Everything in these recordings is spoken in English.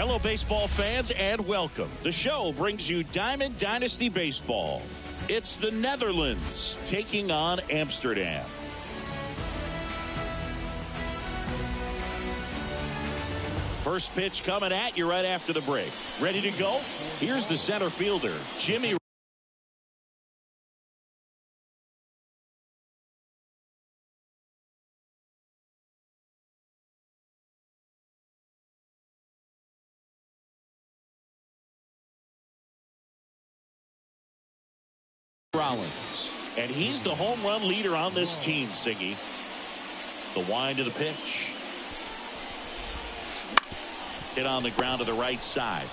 Hello, baseball fans, and welcome. The show brings you Diamond Dynasty Baseball. It's the Netherlands taking on Amsterdam. First pitch coming at you right after the break. Ready to go? Here's the center fielder, Jimmy Rollins. And he's the home run leader on this team, Siggy. The wind of the pitch. Hit on the ground to the right side.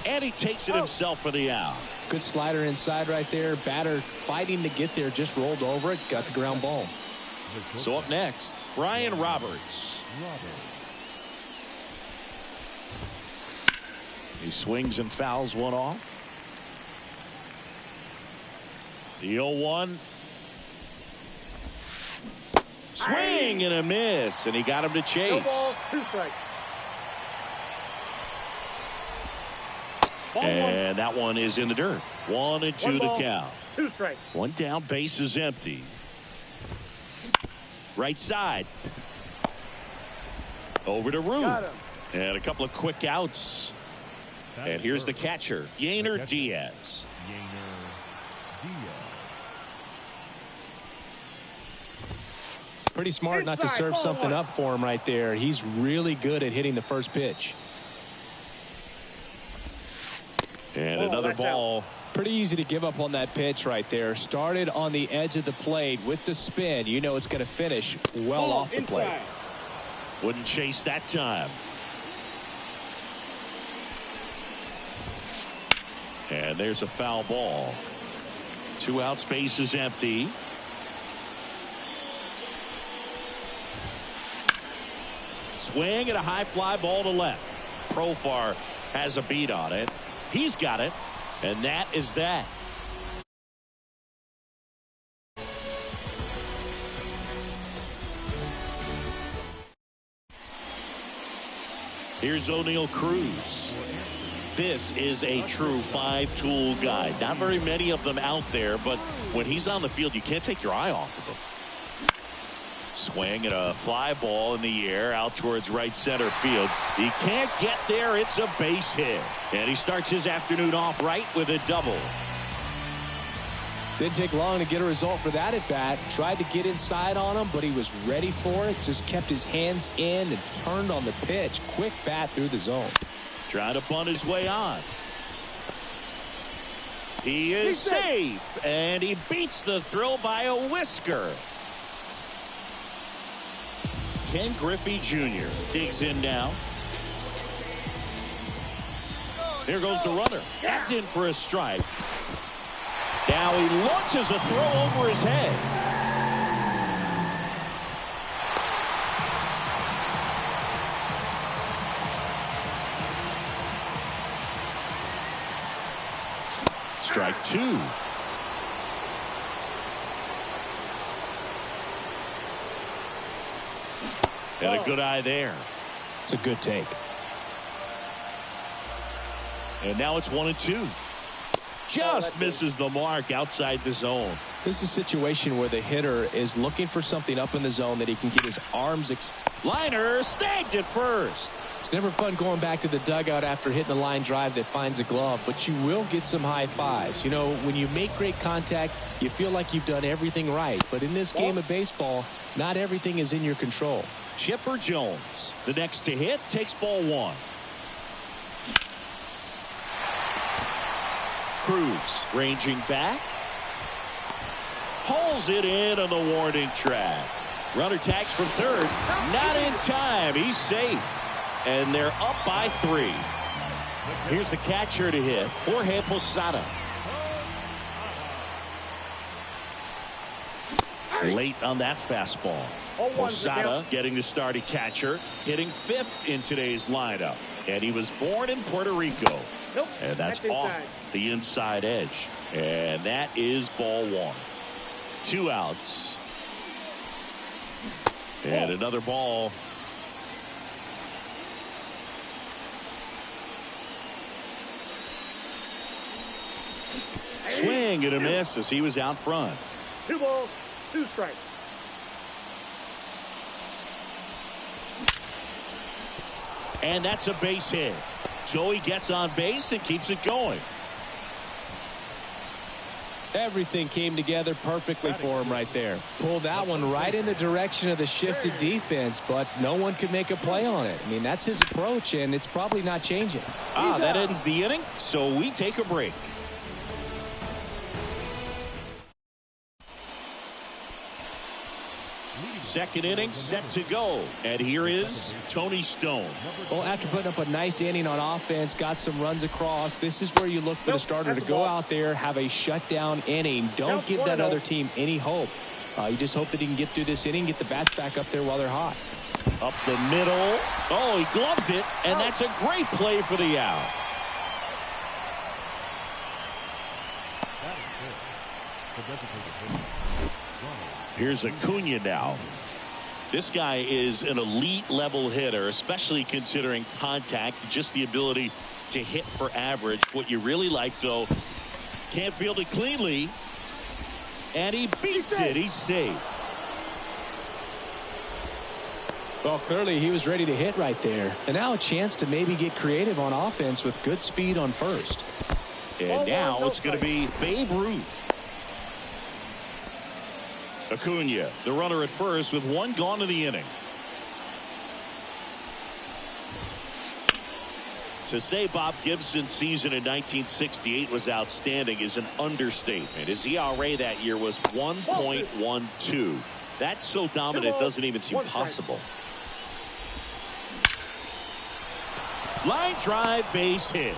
And he takes it himself for the out. Good slider inside right there. Batter fighting to get there. Just rolled over it. Got the ground ball. So up next, Brian Roberts. He swings and fouls one off. The 0-1. Swing and a miss, and he got him to chase. No ball, 2 strikes. And that one is in the dirt. 1-2 the count. 2 strikes. One down, base is empty. Right side. Over to Root. And a couple of quick outs. And here's the catcher, Yainer Diaz. Pretty smart not to serve something up for him right there. He's really good at hitting the first pitch. And another ball. Pretty easy to give up on that pitch right there. Started on the edge of the plate with the spin. You know it's going to finish well off the plate. Wouldn't chase that time. And there's a foul ball. 2 outs, base is empty. Swing and a high fly ball to left. Profar has a beat on it. He's got it. And that is that. Here's O'Neal Cruz. This is a true 5-tool guy. Not very many of them out there, but when he's on the field, you can't take your eye off of him. Swing and a fly ball in the air out towards right center field. He can't get there. It's a base hit. And he starts his afternoon off right with a double. Didn't take long to get a result for that at bat. Tried to get inside on him, but he was ready for it. Just kept his hands in and turned on the pitch. Quick bat through the zone. Trying to bunt his way on. He is safe. And he beats the throw by a whisker. Ken Griffey Jr. digs in now. There goes the runner. That's in for a strike. Now he launches a throw over his head. Strike 2. And a good eye there. It's a good take. And now it's 1-2. Just misses the mark outside the zone. This is a situation where the hitter is looking for something up in the zone that he can get his arms. Liner snagged at first. It's never fun going back to the dugout after hitting a line drive that finds a glove, but you will get some high fives. You know, when you make great contact, you feel like you've done everything right. But in this game of baseball, not everything is in your control. Chipper Jones, the next to hit, takes ball 1. Cruz ranging back. Pulls it in on the warning track. Runner tags from third. Not in time. He's safe. And they're up by 3. Here's the catcher to hit, Jorge Posada. Late on that fastball. Posada getting the start at catcher, hitting 5th in today's lineup. And he was born in Puerto Rico. And that's off the inside edge. And that is ball 1. 2 outs. And another ball. swing and a miss as he was out front. 2 balls, 2 strikes. And that's a base hit. So he gets on base and keeps it going. Everything came together perfectly for him right there. Pulled that one right in the direction of the shifted defense, but no one could make a play on it. I mean, that's his approach, and it's probably not changing. That ends the inning, so we take a break. Second inning set to go. And here is Tony Stone. Well, after putting up a nice inning on offense, got some runs across, this is where you look for the starter to go out there, have a shutdown inning. Don't give that other team any hope. You just hope that he can get through this inning, get the bats back up there while they're hot. Up the middle. Oh, he gloves it, and that's a great play for the out. Here's Acuna now. This guy is an elite level hitter, especially considering contact, just the ability to hit for average. What you really like, though, can't field it cleanly, and he beats it. He's safe. Well, clearly he was ready to hit right there. And now a chance to maybe get creative on offense with good speed on first. And now it's going to be Babe Ruth. Acuna, the runner at first with 1 gone in the inning. To say Bob Gibson's season in 1968 was outstanding is an understatement. His ERA that year was 1.12. That's so dominant it doesn't even seem possible. Line drive, base hit.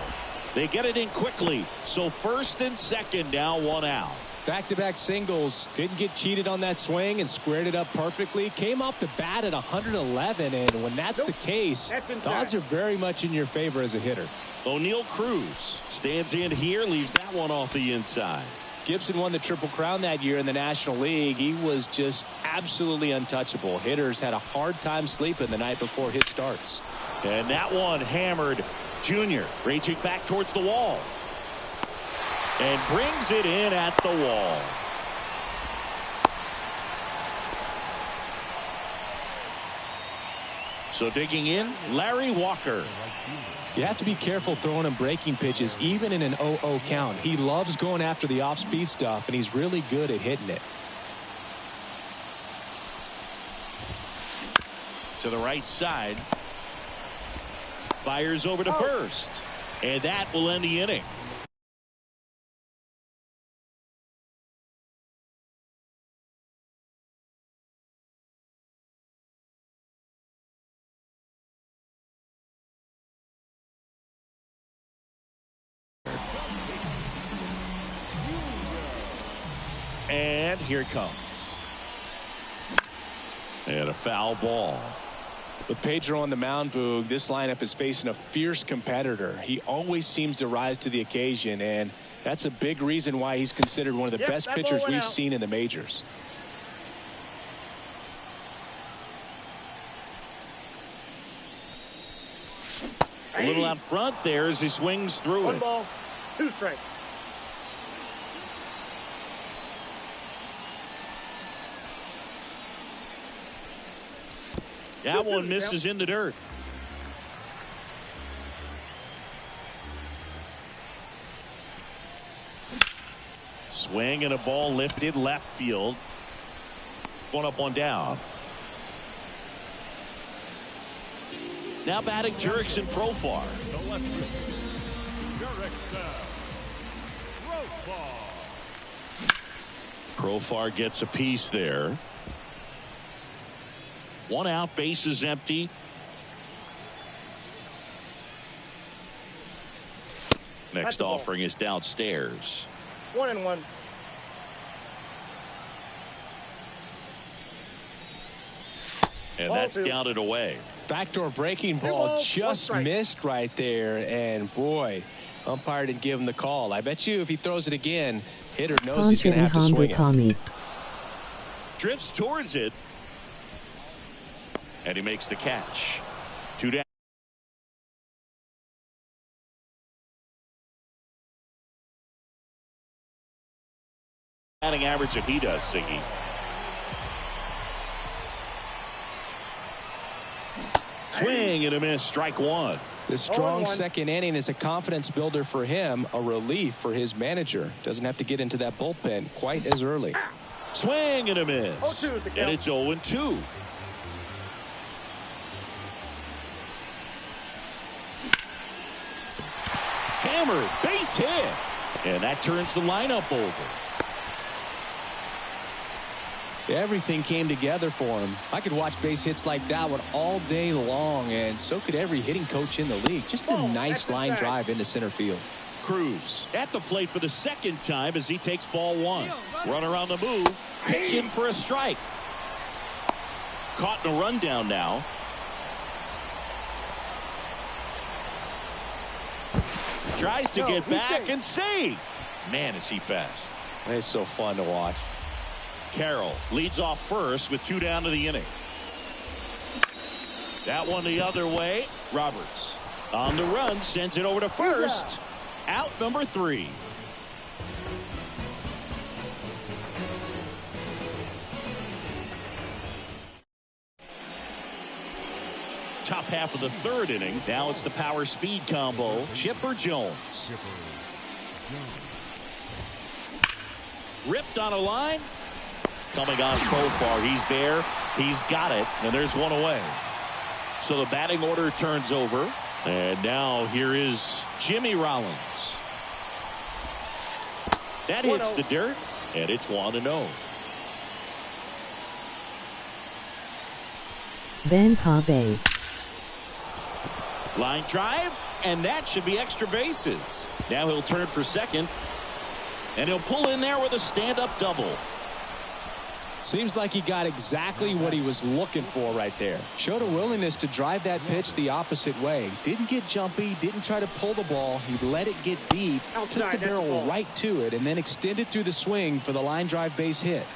They get it in quickly. So first and second, now 1 out. Back-to-back singles. Didn't get cheated on that swing and squared it up perfectly. Came off the bat at 111, and when that's the case, the odds are very much in your favor as a hitter. O'Neal Cruz stands in here, leaves that one off the inside. Gibson won the Triple Crown that year in the National League. He was just absolutely untouchable. Hitters had a hard time sleeping the night before his starts. And that one hammered. Junior raging back towards the wall. And brings it in at the wall. So digging in, Larry Walker. You have to be careful throwing him breaking pitches, even in an 0-0 count. He loves going after the off-speed stuff, and he's really good at hitting it. To the right side. Fires over to first. And that will end the inning. And here it comes. And a foul ball. With Pedro on the mound, Boog, this lineup is facing a fierce competitor. He always seems to rise to the occasion, and that's a big reason why he's considered one of the best pitchers we've seen in the majors. A little out front there as he swings through 1 it. ball, 2 strikes. That one misses in the dirt. Swing and a ball lifted left field. 1 up, 1 down. Now batting Jurickson Profar. Profar gets a piece there. 1 out, bases empty. Next offering is downstairs. 1-1. And that's down and away. Backdoor breaking ball just missed right there, and boy, umpire didn't give him the call. I bet you if he throws it again, hitter knows he's going to have to swing it. Drifts towards it. And he makes the catch. 2 down. batting average that he does, Siggy. Swing and a miss, strike one. This strong second inning is a confidence builder for him, a relief for his manager. Doesn't have to get into that bullpen quite as early. Swing and a miss. And it's 0-2. Hammered, base hit. And that turns the lineup over. Everything came together for him. I could watch base hits like that one all day long, and so could every hitting coach in the league. Just a nice line drive into center field. Cruz at the plate for the second time as he takes ball one. Runner on the move. Pitch in for a strike. Caught in a rundown now. Tries to get back and save. Man, is he fast. It's so fun to watch. Carroll leads off first with 2 down to the inning. That one the other way. Roberts on the run, sends it over to first. Out number 3. Top half of the 3rd inning. Now it's the power speed combo. Chipper Jones. Ripped on a line. Coming on Profar. He's there. He's got it. And there's one away. So the batting order turns over. And now here is Jimmy Rollins. That hits the dirt. And it's 1-0. Ben Pave. Line drive. And that should be extra bases. Now he'll turn for second. And he'll pull in there with a stand-up double. Seems like he got exactly what he was looking for right there. Showed a willingness to drive that pitch the opposite way. Didn't get jumpy, didn't try to pull the ball. He let it get deep, took the barrel right to it, and then extended through the swing for the line drive base hit.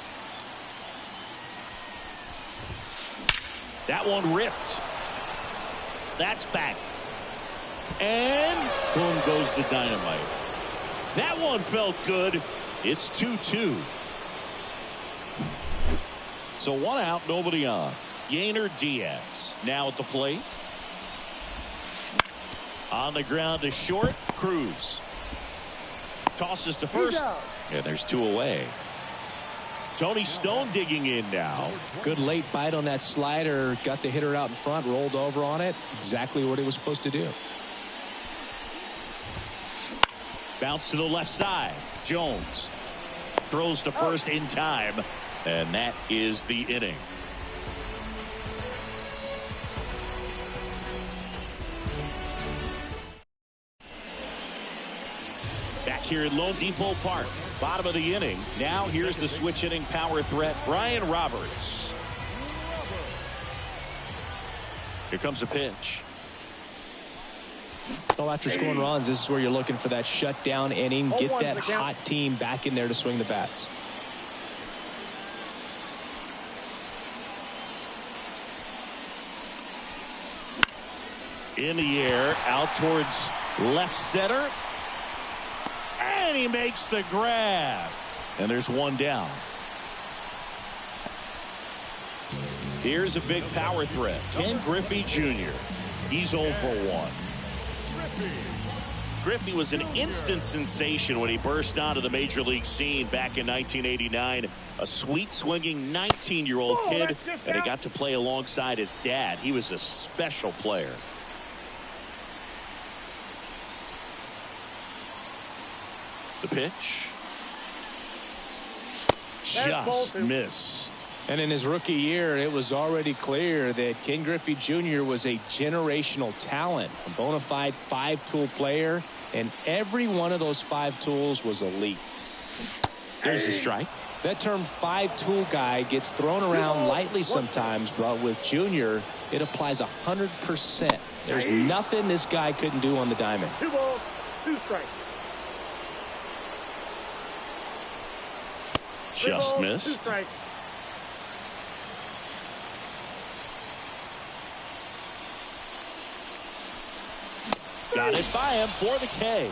That one ripped. That's back. And boom goes the dynamite. That one felt good. It's 2-2. So 1 out, nobody on. Yainer Diaz now at the plate. On the ground to short. Cruz tosses to first. And there's 2 away. Tony Stone digging in now. Good late bite on that slider. Got the hitter out in front, rolled over on it. Exactly what he was supposed to do. Bounce to the left side. Jones throws to first in time. And that is the inning. Back here at Lone Depot Park. Bottom of the inning. Now here's the switch inning power threat, Brian Roberts. Here comes a pitch. Well, after scoring runs, this is where you're looking for that shutdown inning. Get that hot team back in there to swing the bats. In the air, out towards left center. And he makes the grab. And there's 1 down. Here's a big power threat. Ken Griffey Jr. He's 0 for 1. Griffey was an instant sensation when he burst onto the major league scene back in 1989. A sweet swinging 19-year-old kid. And he got to play alongside his dad. He was a special player. The pitch. Just missed. And in his rookie year, it was already clear that Ken Griffey Jr. was a generational talent, a bona fide 5-tool player, and every one of those 5 tools was elite. There's a strike. That term 5-tool guy gets thrown around lightly sometimes, but with Jr., it applies 100%. There's nothing this guy couldn't do on the diamond. 2 balls, 2 strikes. Just missed. 2 strikes. Got it by him for the K.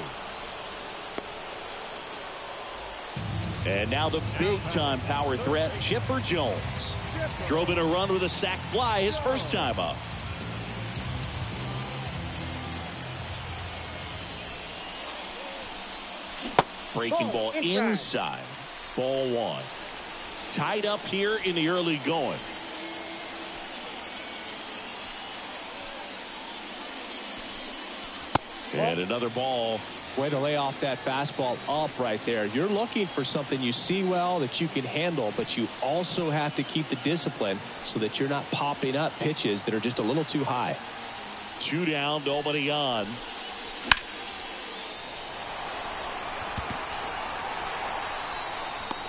And now the big-time power threat, Chipper Jones. Drove in a run with a sac fly his first time up. Breaking ball inside. Ball one. Tied up here in the early going. And another ball. Way to lay off that fastball up right there. You're looking for something you see well that you can handle, but you also have to keep the discipline so that you're not popping up pitches that are just a little too high. 2 down, nobody on.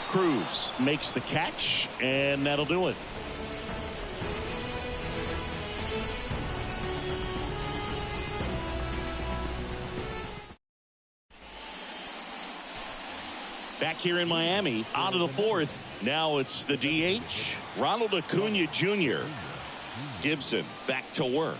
Cruz makes the catch, and that'll do it. Back here in Miami, out of the fourth. Now it's the DH, Ronald Acuna Jr. Gibson back to work.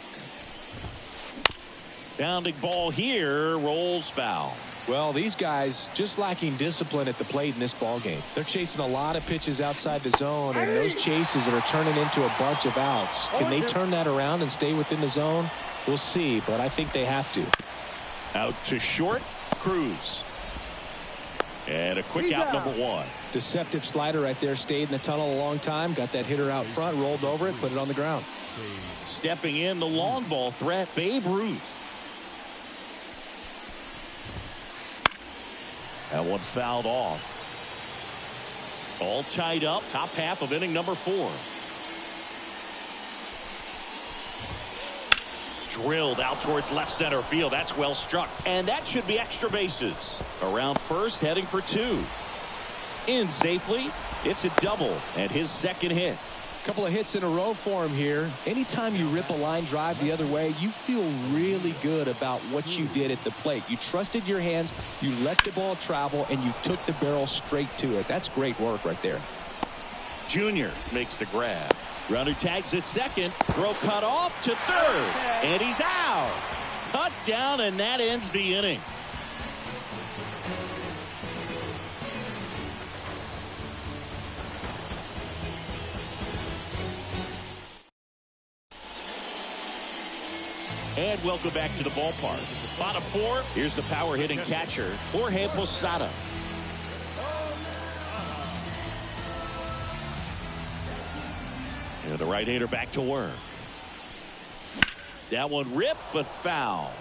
Bounding ball here, rolls foul. Well, these guys just lacking discipline at the plate in this ball game. They're chasing a lot of pitches outside the zone, and those chases are turning into a bunch of outs. Can they turn that around and stay within the zone? We'll see, but I think they have to. Out to short, Cruz. And a quick out, number one. Deceptive slider right there. Stayed in the tunnel a long time. Got that hitter out front, rolled over it, put it on the ground. Stepping in, the long ball threat, Babe Ruth. That one fouled off. All tied up. Top half of inning number 4. Drilled out towards left center field. That's well struck. And that should be extra bases. Around first, heading for 2. In safely. It's a double and his second hit. Couple of hits in a row for him here. Anytime you rip a line drive the other way, you feel really good about what you did at the plate. You trusted your hands, you let the ball travel, and you took the barrel straight to it. That's great work right there. Junior makes the grab. Runner tags at second. Throw cut off to third. And he's out. Cut down, and that ends the inning. And welcome back to the ballpark. Bottom 4, here's the power hitting catcher, Jorge Posada. And the right-hander back to work. That one ripped, but foul.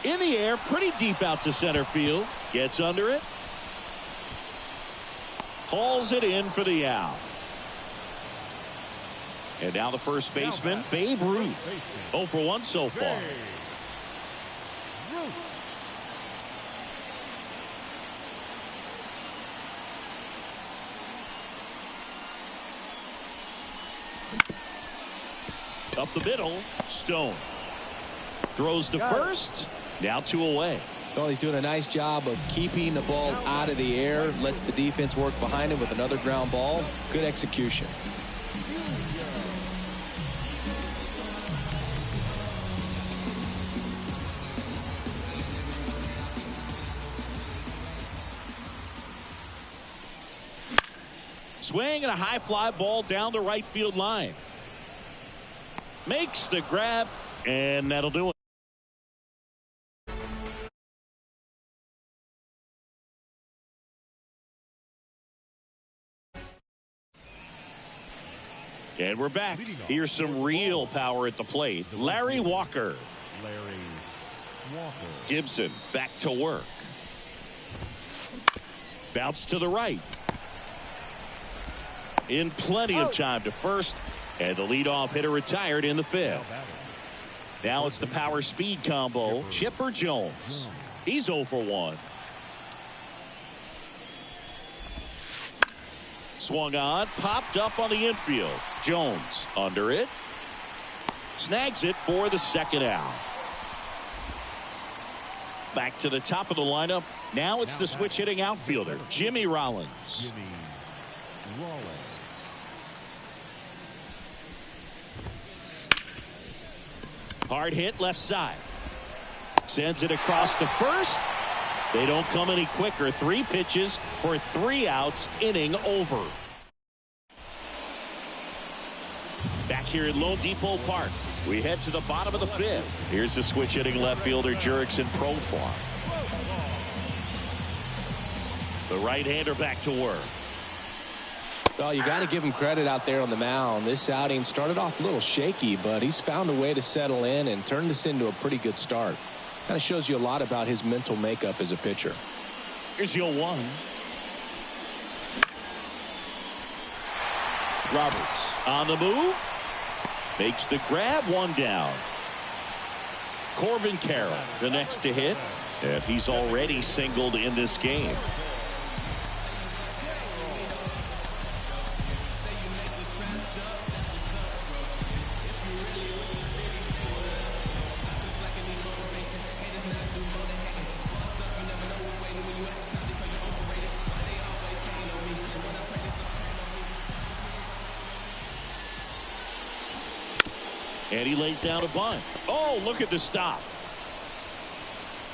In the air, pretty deep out to center field. Gets under it. Hauls it in for the out. And now the first baseman, Babe Ruth. 0 for 1 so far. Up the middle, Stone. Throws to first. Now 2 away. Well, he's doing a nice job of keeping the ball out of the air. Lets the defense work behind him with another ground ball. Good execution. Swing and a high fly ball down the right field line. Makes the grab, and that'll do it. And we're back. Here's some real power at the plate. Larry Walker. Gibson back to work. Bounce to the right. In plenty of time to first. And the leadoff hitter retired in the 5th. Now it's the power speed combo. Chipper Jones. He's 0 for 1. Swung on, popped up on the infield. Jones under it. Snags it for the second out. Back to the top of the lineup. Now it's the switch hitting outfielder, Jimmy Rollins. Hard hit left side. Sends it across the first. They don't come any quicker. 3 pitches for 3 outs. Inning over. Back here at Lone Depot Park, we head to the bottom of the 5th. Here's the switch hitting left fielder Jurickson Profar. The right-hander back to work. Well, you got to give him credit out there on the mound. This outing started off a little shaky, but he's found a way to settle in and turn this into a pretty good start. Kind of shows you a lot about his mental makeup as a pitcher. Here's the 0-1. Roberts on the move. Makes the grab, 1 down. Corbin Carroll, the next to hit. And he's already singled in this game. And he lays down a bunt. Oh, look at the stop.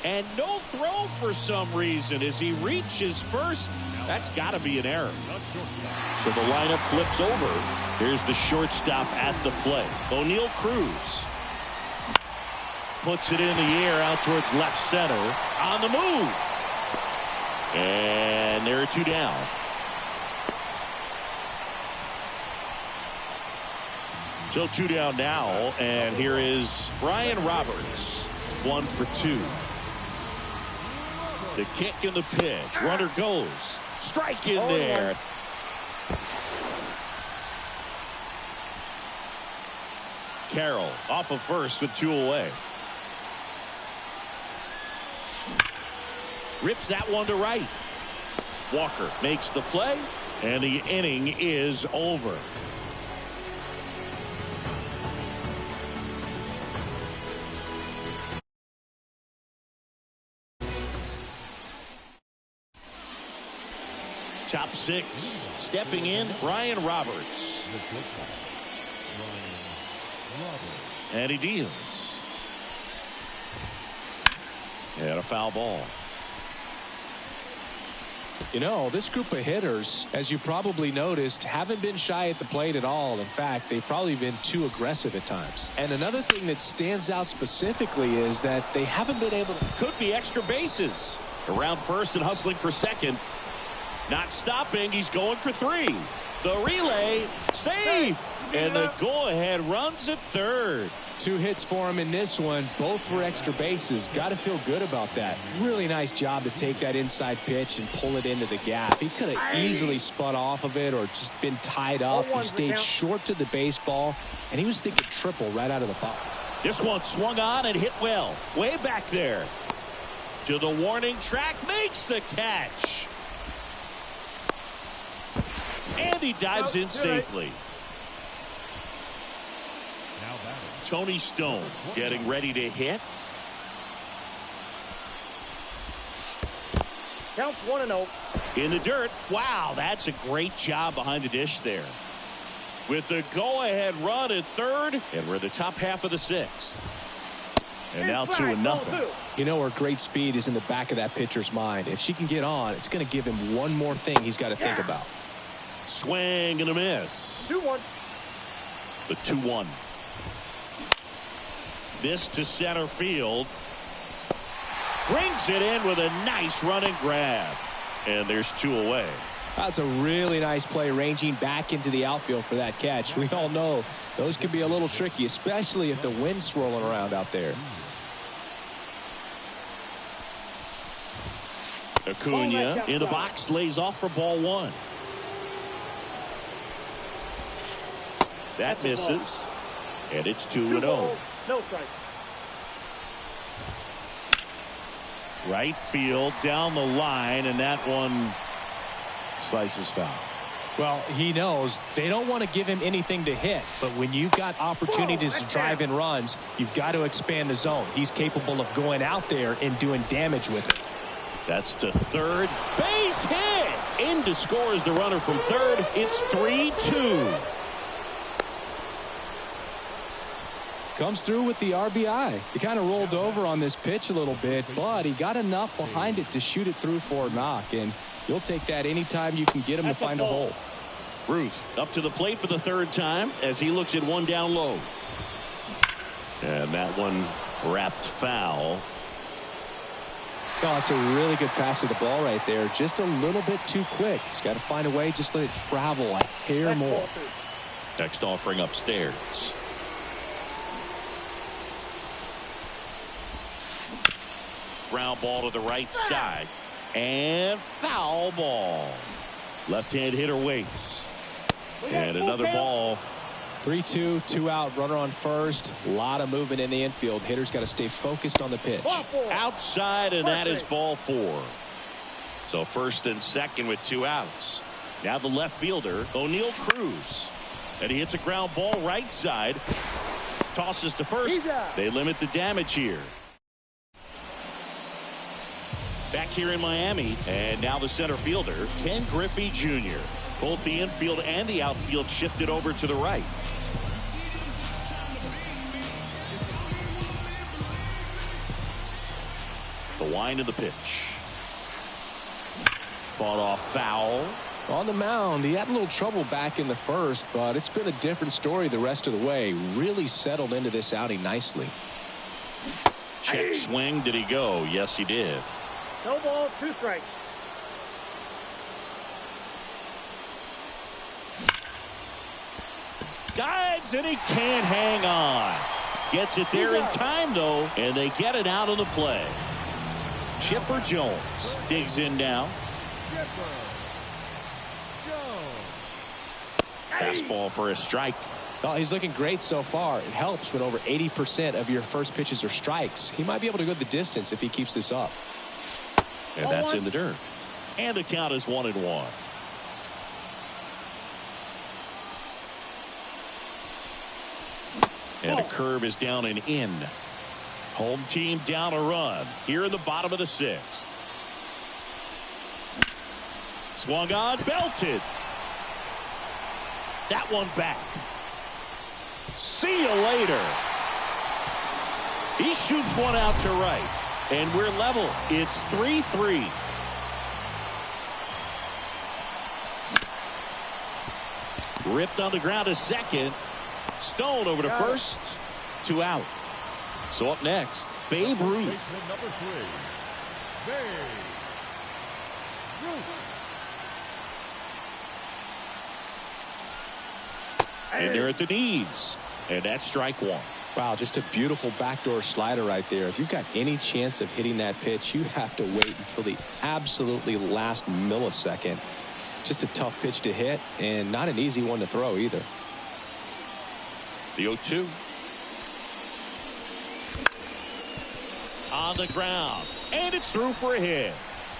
And no throw for some reason as he reaches first. That's got to be an error. So the lineup flips over. Here's the shortstop at the plate, O'Neal Cruz. Puts it in the air out towards left center. On the move. And there are 2 down. So 2 down now, and here is Brian Roberts, 1 for 2. The kick and the pitch. Runner goes. Strike in there. Carroll off of first with 2 away. Rips that one to right. Walker makes the play, and the inning is over. Top 6, stepping in, Brian Roberts. And he deals. And a foul ball. You know, this group of hitters, as you probably noticed, haven't been shy at the plate at all. In fact, they've probably been too aggressive at times. And another thing that stands out specifically is that they haven't been able to. Could be extra bases. Around first and hustling for second. Not stopping. He's going for 3. The relay, safe. And the go-ahead runs at third. 2 hits for him in this one, both for extra bases. Got to feel good about that. Really nice job to take that inside pitch and pull it into the gap. He could have easily spun off of it or just been tied up. He stayed short to the baseball, and he was thinking triple right out of the box. This one swung on and hit well. Way back there. To the warning track, makes the catch. And he dives in safely. Tony Stone getting ready to hit. Counts 1-0. In the dirt. Wow, that's a great job behind the dish there. With the go-ahead run at third. And we're in the top half of the 6th. And now 2-0. You know, her great speed is in the back of that pitcher's mind. If she can get on, it's going to give him one more thing he's got to think about. Swing and a miss. 2-1. The 2-1. This to center field. Brings it in with a nice running grab. And there's 2 away. That's a really nice play, ranging back into the outfield for that catch. We all know those can be a little tricky, especially if the wind's swirling around out there. Acuna in the box, lays off for ball 1. That misses. And it's 2-0. No strike. Right field down the line, and that one slices foul. Well, he knows they don't want to give him anything to hit, but when you've got opportunities to drive in runs, you've got to expand the zone. He's capable of going out there and doing damage with it. That's to third. Base hit! In to score is the runner from third. It's 3-2. Comes through with the RBI. He kind of rolled over on this pitch a little bit, but he got enough behind it to shoot it through for a knock, and you'll take that anytime you can get him to find a hole. Ruth up to the plate for the third time as he looks at one down low. And that one wrapped foul. Oh, it's a really good pass of the ball right there. Just a little bit too quick. He's got to find a way. Just let it travel a hair more. Next offering upstairs. Ground ball to the right side. And foul ball. Left-hand hitter waits. And another ball. 3-2, 2 out, runner on first. A lot of movement in the infield. Hitter's got to stay focused on the pitch. Outside, and that is ball 4. So first and second with 2 outs. Now the left fielder, O'Neal Cruz. And he hits a ground ball right side. Tosses to first. They limit the damage here. Back here in Miami, and now the center fielder, Ken Griffey Jr. Both the infield and the outfield shifted over to the right. The wind of the pitch. Fought off foul. On the mound, he had a little trouble back in the first, but it's been a different story the rest of the way. Really settled into this outing nicely. Check swing. Did he go? Yes, he did. No ball, 2 strikes. Guides, and he can't hang on. Gets it there in time, though, and they get it out of the play. Chipper Jones digs in now. Fastball for a strike. Oh, he's looking great so far. It helps when over 80% of your first pitches are strikes. He might be able to go the distance if he keeps this up. And that's in the dirt. And the count is 1-1. And a curve is down and in. Home team down a run here in the bottom of the 6th. Swung on, belted. That one back. See you later. He shoots one out to right. And we're level. It's 3-3. Ripped on the ground to second. Stone over to first. 2 out. So up next, Babe Ruth. Number 3, Babe Ruth. And they're at the knees. And that's strike 1. Wow, just a beautiful backdoor slider right there. If you've got any chance of hitting that pitch, you have to wait until the absolutely last millisecond. Just a tough pitch to hit, and not an easy one to throw either. The 0-2. On the ground. And it's through for a hit.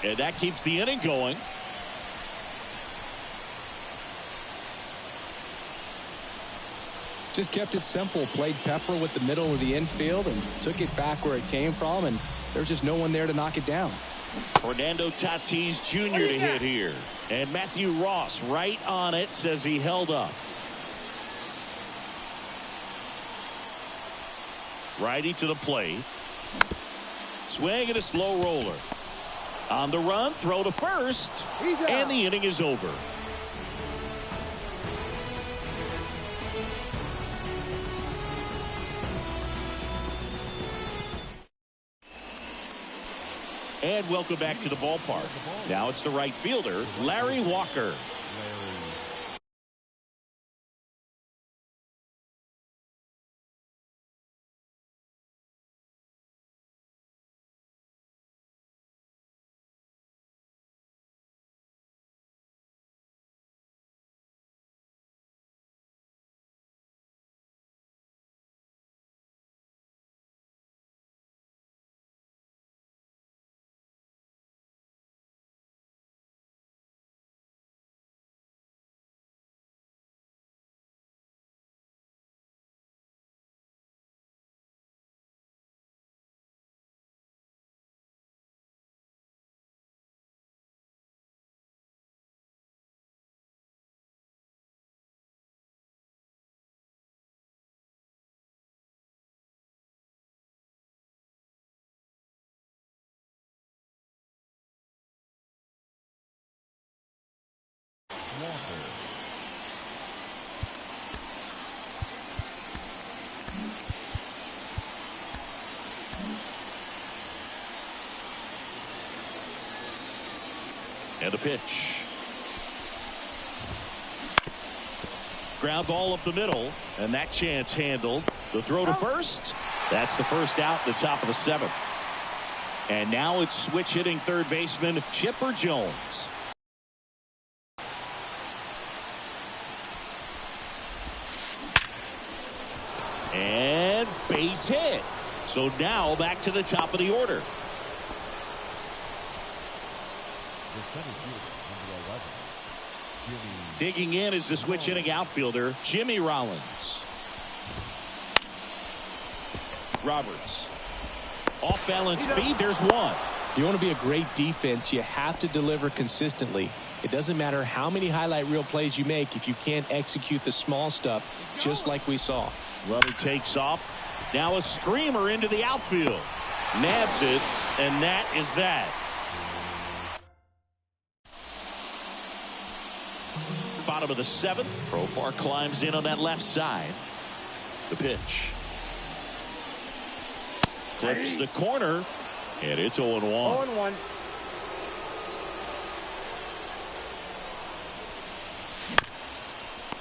And that keeps the inning going. Just kept it simple. Played pepper with the middle of the infield and took it back where it came from, and there's just no one there to knock it down. Fernando Tatis Jr. to hit here. And Matthew Ross right on it, says he held up. Righty to the plate. Swing and a slow roller. On the run, throw to first. And the inning is over. And welcome back to the ballpark. Now it's the right fielder, Larry Walker. Walker. And a pitch. Ground ball up the middle, and that chance handled. The throw to first. That's the first out at the top of the 7th. And now it's switch hitting third baseman Chipper Jones. And base hit. So now back to the top of the order. The center fielder, number 11, Jimmy. Digging in is the switch hitting outfielder Jimmy Rollins. Roberts. Off balance feed. There's one. If you want to be a great defense, you have to deliver consistently. It doesn't matter how many highlight reel plays you make if you can't execute the small stuff, just like we saw. Runner takes off. Now a screamer into the outfield. Nabs it, and that is that. Bottom of the 7th. Profar climbs in on that left side. The pitch. Clips the corner, and it's 0-1. 0-1.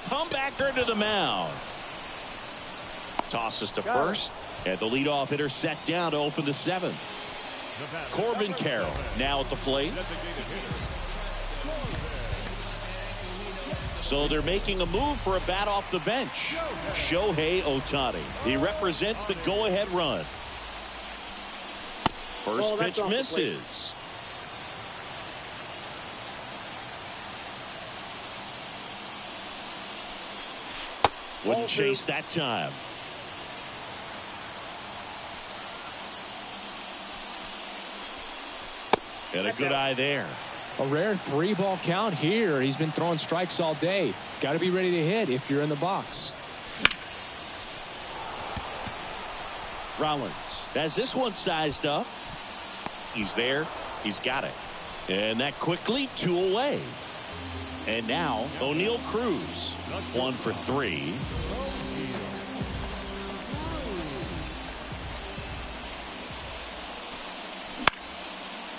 Comebacker to the mound. Tosses to first, and the leadoff hitter set down to open the 7th. Corbin Carroll now at the plate. So they're making a move for a bat off the bench. Shohei Ohtani. He represents the go-ahead run. First pitch misses. Wouldn't chase that time. And a good eye there. A rare 3-ball count here. He's been throwing strikes all day. Got to be ready to hit if you're in the box. Rollins has this one sized up. He's there. He's got it. And that quickly 2 away. And now O'Neal Cruz 1 for 3.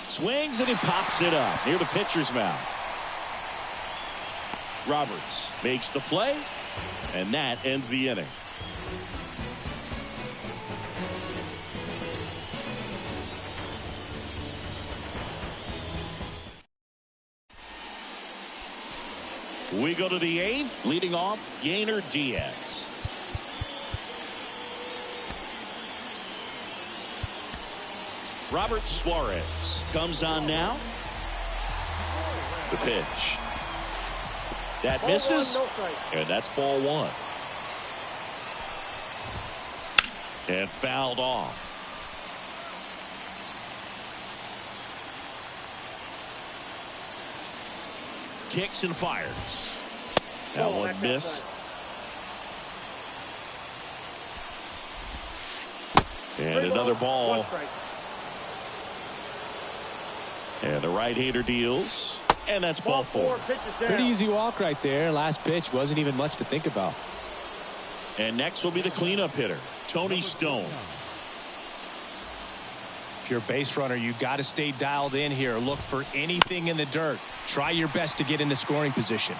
Swings and he pops it up near the pitcher's mound. Roberts makes the play, and that ends the inning. We go to the 8th, leading off Yainer Diaz. Robert Suarez comes on now. The pitch. That misses, and that's ball 1. And fouled off. Kicks and fires. That one missed. And another ball. And the right-hander deals. And that's ball 4. Pretty easy walk right there. Last pitch wasn't even much to think about. And next will be the cleanup hitter, Tony Stone. If you're a base runner, you got to stay dialed in here. Look for anything in the dirt. Try your best to get into scoring position.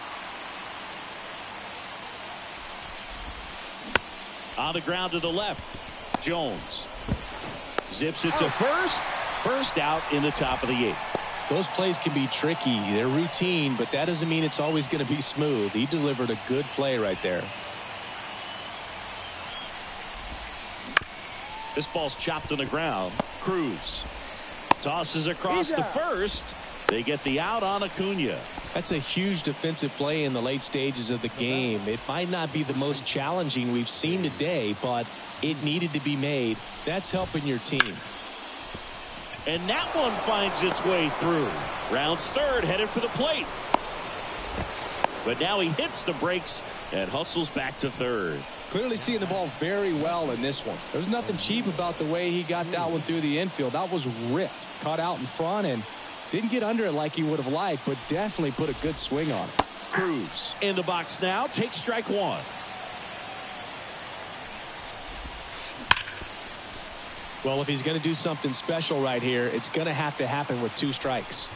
On the ground to the left, Jones zips it to first. First out in the top of the 8th. Those plays can be tricky. They're routine, but that doesn't mean it's always going to be smooth. He delivered a good play right there. This ball's chopped on the ground. Cruz tosses across to first. They get the out on Acuna. That's a huge defensive play in the late stages of the game. It might not be the most challenging we've seen today, but it needed to be made. That's helping your team. And that one finds its way through. Rounds third, headed for the plate. But now he hits the brakes and hustles back to third. Clearly seeing the ball very well in this one. There's nothing cheap about the way he got that one through the infield. That was ripped. Caught out in front and didn't get under it like he would have liked, but definitely put a good swing on it. Cruz in the box now. Takes strike one. Well, if he's going to do something special right here, it's going to have to happen with 2 strikes.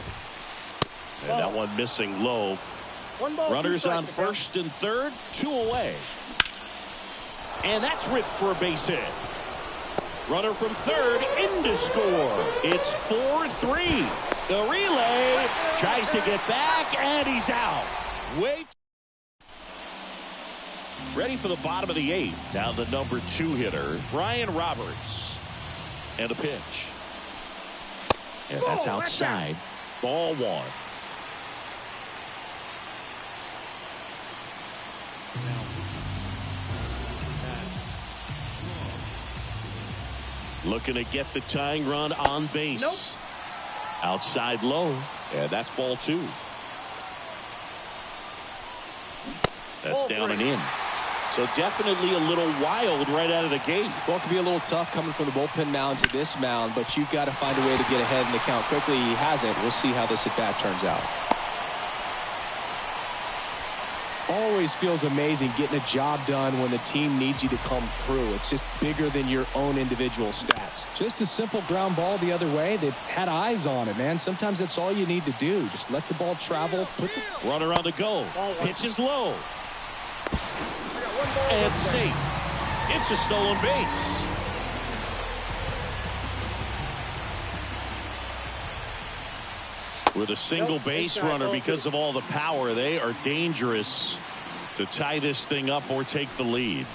And that one missing low. Runners on first and third, 2 away. And that's ripped for a base hit. Runner from third in to score. It's 4-3. The relay tries to get back, and he's out. Wait. Ready for the bottom of the 8th. Now the number 2 hitter, Brian Roberts. And a pitch. And that's outside. Ball 1. Looking to get the tying run on base. Nope. Outside low. And that's ball 2. That's down and in. So definitely a little wild right out of the gate. Well, it could be a little tough coming from the bullpen mound to this mound, but you've got to find a way to get ahead in the count quickly. He hasn't. We'll see how this at bat turns out. Always feels amazing getting a job done when the team needs you to come through. It's just bigger than your own individual stats. Just a simple ground ball the other way. They've had eyes on it, man. Sometimes that's all you need to do. Just let the ball travel. Runner on the go. Pitch is low. And safe. It's a stolen base. With a single base runner, because of all the power, they are dangerous to tie this thing up or take the lead.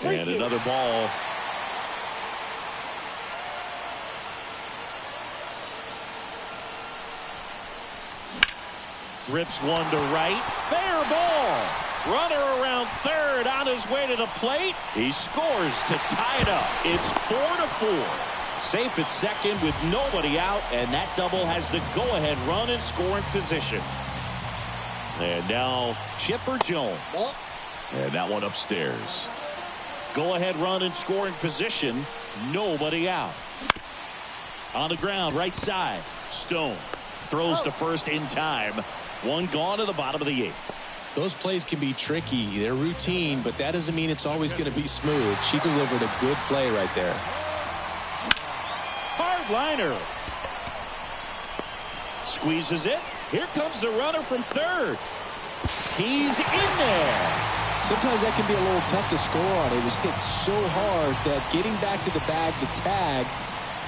And another ball. Rips one to right. Fair ball. Runner around third on his way to the plate. He scores to tie it up. It's 4-4. Safe at second with nobody out, and that double has the go-ahead run in scoring position. And now Chipper Jones. And that one upstairs. Go-ahead run in scoring position. Nobody out. On the ground, right side. Stone throws to first in time. One gone to the bottom of the 8th. Those plays can be tricky. They're routine, but that doesn't mean it's always going to be smooth. She delivered a good play right there. Hard liner. Squeezes it. Here comes the runner from third. He's in there. Sometimes that can be a little tough to score on. It was hit so hard that getting back to the bag, the tag,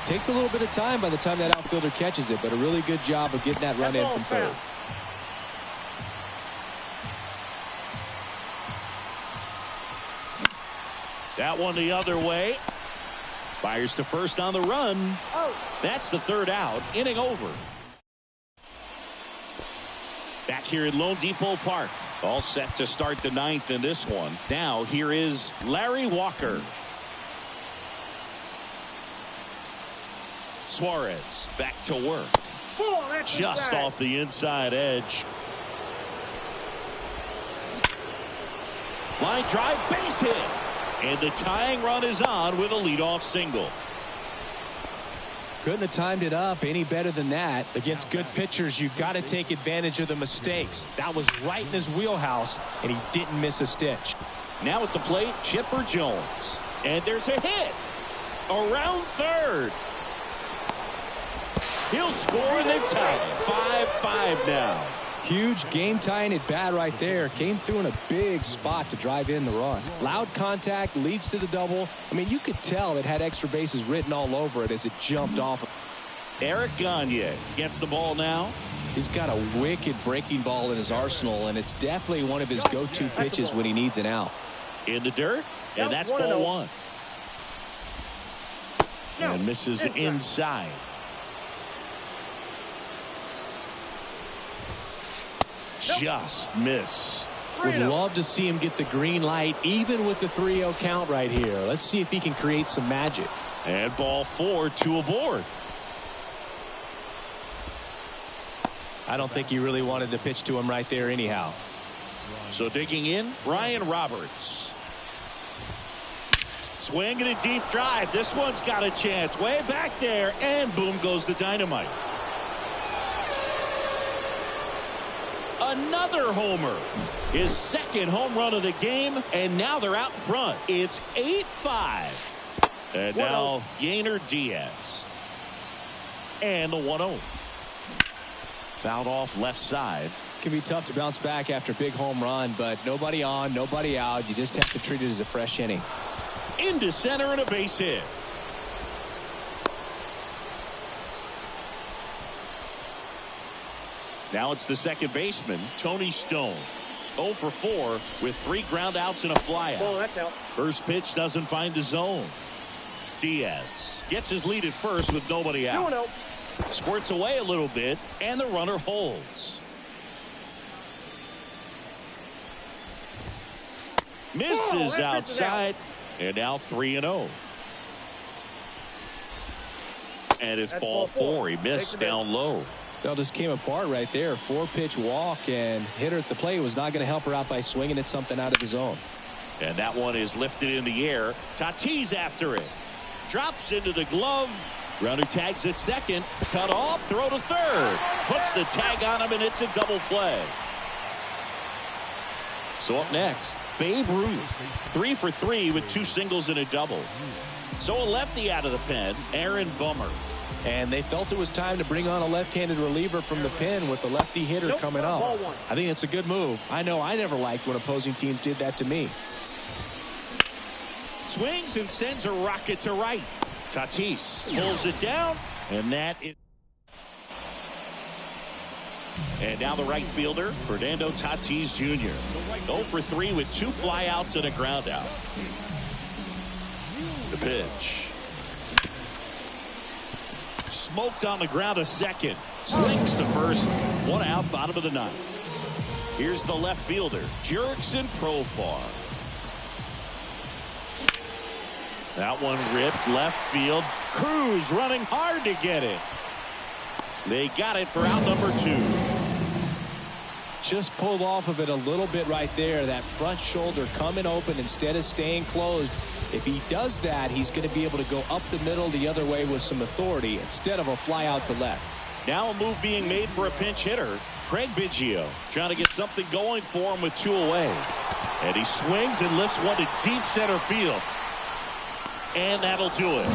takes a little bit of time by the time that outfielder catches it, but a really good job of getting that run in from third. That one the other way. Fires to first on the run. That's the third out. Inning over. Back here at Lone Depot Park. All set to start the 9th in this one. Now here is Larry Walker. Suarez back to work. Just off the inside edge. Line drive, base hit. And the tying run is on with a leadoff single. Couldn't have timed it up any better than that. Against good pitchers, you've got to take advantage of the mistakes. That was right in his wheelhouse, and he didn't miss a stitch. Now at the plate, Chipper Jones. And there's a hit. Around third. He'll score, and they've tied it. 5-5 now. Huge game-tying at bat right there. Came through in a big spot to drive in the run. Loud contact leads to the double. I mean, you could tell it had extra bases written all over it as it jumped off. Eric Gagne gets the ball now. He's got a wicked breaking ball in his arsenal, and it's definitely one of his go-to pitches when he needs an out. In the dirt, and that's ball 1. And misses inside. Just missed. Would love to see him get the green light even with the 3-0 count right here. Let's see if he can create some magic. And ball 4, 2 aboard. I don't think he really wanted to pitch to him right there anyhow. So digging in, Brian Roberts. Swing and a deep drive. This one's got a chance. Way back there, and boom goes the dynamite. Another homer. His second home run of the game, and now they're out in front. It's 8-5. And now Yainer Diaz. And the 1-0. Fouled off left side. Can be tough to bounce back after a big home run, but nobody on, nobody out. You just have to treat it as a fresh inning. Into center and a base hit. Now it's the second baseman, Tony Stone. 0 for 4 with 3 ground outs and a flyout. Oh, that's out. First pitch doesn't find the zone. Diaz gets his lead at first with nobody out. 2-0. Squirts away a little bit, and the runner holds. Misses outside, and now 3-0. And it's ball 4. He missed down low. Well, just came apart right there. 4-pitch walk, and hitter at the plate was not going to help her out by swinging at something out of the zone. And that one is lifted in the air. Tatis after it. Drops into the glove. Runner tags at second. Cut off. Throw to third. Puts the tag on him, and it's a double play. So up next, Babe Ruth. 3 for 3 with 2 singles and a double. So a lefty out of the pen, Aaron Bummer. And they felt it was time to bring on a left-handed reliever from the pen with the lefty hitter coming up. I think it's a good move. I know I never liked when opposing teams did that to me. Swings and sends a rocket to right. Tatis pulls it down, and that is. And now the right fielder, Fernando Tatis Jr. 0 for 3 with 2 flyouts and a ground out. The pitch. Smoked on the ground a second. Swings to first. 1 out, bottom of the 9th. Here's the left fielder, Jurickson Profar. That one ripped left field. Cruz running hard to get it. They got it for out number 2. Just pulled off of it a little bit right there. That front shoulder coming open instead of staying closed. If he does that, he's going to be able to go up the middle the other way with some authority instead of a fly out to left. Now a move being made for a pinch hitter, Craig Biggio, trying to get something going for him with 2 away. And he swings and lifts one to deep center field. And that'll do it.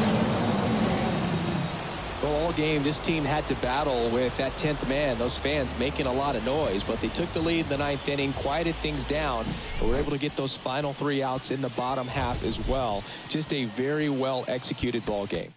Well, all game, this team had to battle with that 10th man. Those fans making a lot of noise, but they took the lead in the 9th inning, quieted things down, but were able to get those final 3 outs in the bottom half as well. Just a very well executed ball game.